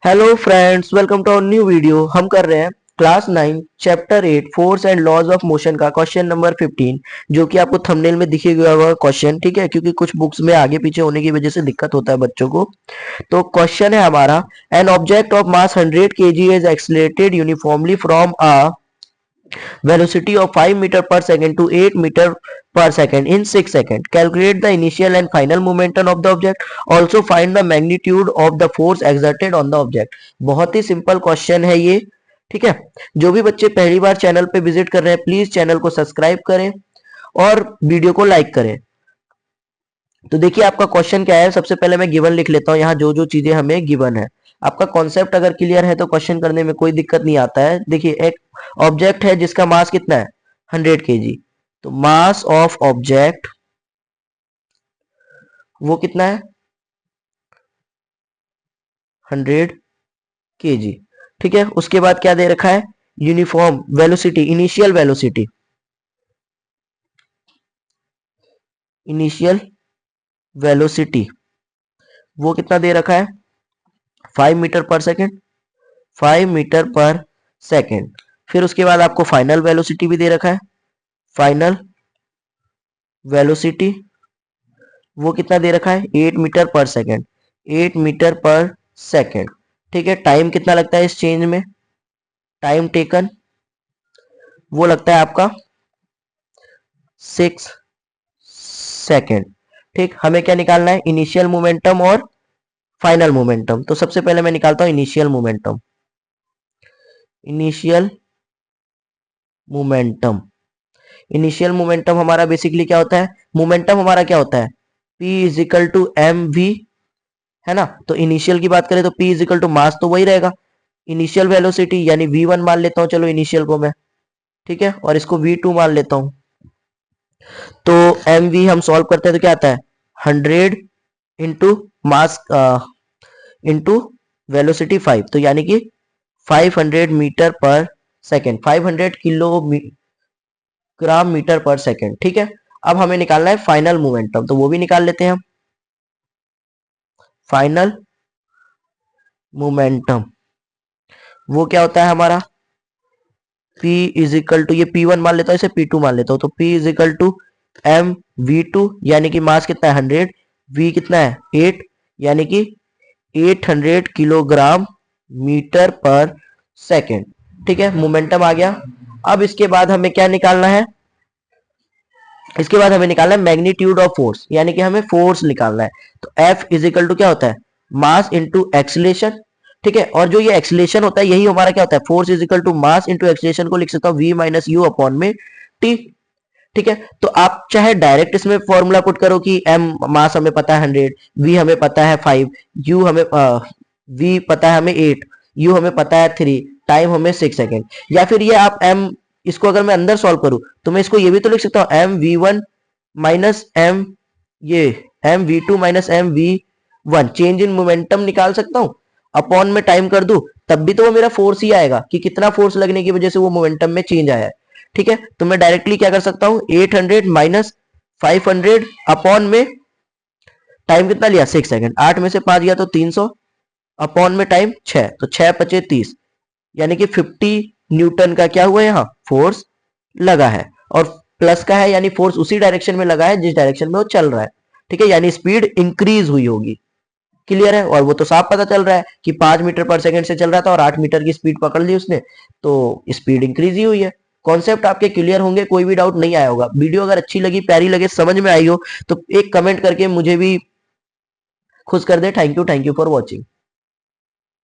Hello friends, welcome to our new video. हम कर रहे हैं class 9 chapter 8 force and laws of motion का क्वेश्चन नंबर 15, जो कि आपको थंबनेल में दिखे गया होगा क्वेश्चन। ठीक है, क्योंकि कुछ बुक्स में आगे पीछे होने की वजह से दिक्कत होता है बच्चों को। तो क्वेश्चन है हमारा, an object of mass 100 kg is accelerated uniformly from a velocity of 5 meter per second to 8 meter per second in 6 seconds. Calculate the initial and final momentum of the object. Also find the magnitude of the force exerted on the object. बहुत ही simple question है ये। ठीक है, जो भी बच्चे पहली बार channel पे विजिट कर रहे हैं प्लीज चैनल को सब्सक्राइब करें और वीडियो को लाइक करें। तो देखिए आपका क्वेश्चन क्या है। सबसे पहले मैं गिवन लिख लेता हूँ यहाँ जो जो चीजें हमें गिवन है। आपका कॉन्सेप्ट अगर क्लियर है तो क्वेश्चन करने में कोई दिक्कत नहीं आता है। देखिए एक ऑब्जेक्ट है जिसका मास कितना है 100 kg। तो मास ऑफ ऑब्जेक्ट वो कितना है 100 kg। ठीक है, उसके बाद क्या दे रखा है uniform velocity, initial velocity, initial velocity वो कितना दे रखा है 5 मीटर पर सेकेंड, 5 मीटर पर सेकेंड। फिर उसके बाद आपको फाइनल वेलोसिटी भी दे रखा है, फाइनल वेलोसिटी वो कितना दे रखा है 8 मीटर पर सेकेंड, 8 मीटर पर सेकेंड। ठीक है, टाइम कितना लगता है इस चेंज में, टाइम टेकन वो लगता है आपका 6 सेकेंड। ठीक, हमें क्या निकालना है इनिशियल मोमेंटम और फाइनल मोमेंटम। तो सबसे पहले मैं निकालता हूं initial momentum, initial momentum. Initial momentum हमारा बेसिकली क्या होता है, मोमेंटम हमारा क्या होता है P is equal to M V, है ना। तो इनिशियल की बात करें तो P is equal to mass तो वही रहेगा, इनिशियल वेलोसिटी यानी V1 मान लेता हूं चलो इनिशियल को मैं। ठीक है, और इसको V2 मान लेता हूं। तो एम वी हम सॉल्व करते हैं तो क्या आता है 100 इंटू मास इंटू वेलोसिटी 5, तो यानी कि 500 मीटर पर सेकेंड, 500 किलोग्राम मीटर पर सेकेंड। ठीक है, अब हमें निकालना है फाइनल मोमेंटम, तो वो भी निकाल लेते हैं हम। फाइनल मोमेंटम वो क्या होता है हमारा P इज इक्वल टू, ये P1 मान लेता हूँ इसे P2 मान लेता हूँ, तो P is equal to M V2 यानी कि मास कितना है 100, V कितना है 8 यानी कि 800 किलोग्राम मीटर पर सेकेंड। ठीक है, मोमेंटम आ गया। अब इसके बाद हमें क्या निकालना है, इसके बाद हमें निकालना है मैग्नीट्यूड ऑफ फोर्स, यानी कि हमें फोर्स निकालना है। तो F इज इक्वल टू क्या होता है मास इंटू एक्सीलेशन। ठीक है, और जो ये एक्सीलेशन होता है यही हमारा क्या होता है force is equal to mass into acceleration को लिख सकता हूँ V माइनस यू अपॉन में T। ठीक है, तो आप चाहे डायरेक्ट इसमें फॉर्मूला पुट करो कि m मास हमें पता है 100, v हमें पता है 5, u हमें v पता है हमें 8, u हमें पता है 3, टाइम हमें 6 सेकेंड। या फिर ये आप m, इसको अगर मैं अंदर सॉल्व करूं तो मैं इसको ये भी तो लिख सकता हूँ M V one minus M, ये M V two minus M V one, change in momentum निकाल सकता हूँ। अपॉन में टाइम कर दूं तब भी तो वो मेरा फोर्स ही आएगा कि कितना फोर्स लगने की वजह से वो मोमेंटम में चेंज आया है। ठीक है, तो मैं डायरेक्टली क्या कर सकता हूँ 800 माइनस 500 अपॉन में टाइम कितना लिया 6 सेकंड, 8 में से 5 गया तो 300 अपॉन में टाइम 6, तो 6 पचे 30 यानी कि 50 न्यूटन का क्या हुआ यहाँ फोर्स लगा है। और प्लस का है यानी फोर्स उसी डायरेक्शन में लगा है जिस डायरेक्शन में वो चल रहा है। ठीक है, यानी स्पीड इंक्रीज हुई होगी। क्लियर है, और वो तो साफ पता चल रहा है कि 5 मीटर पर सेकंड से चल रहा था और 8 मीटर की स्पीड पकड़ ली उसने, तो स्पीड इंक्रीज ही हुई है। कॉन्सेप्ट आपके क्लियर होंगे, कोई भी डाउट नहीं आया होगा। वीडियो अगर अच्छी लगी, प्यारी लगे, समझ में आई हो तो एक कमेंट करके मुझे भी खुश कर दे। Thank you for watching.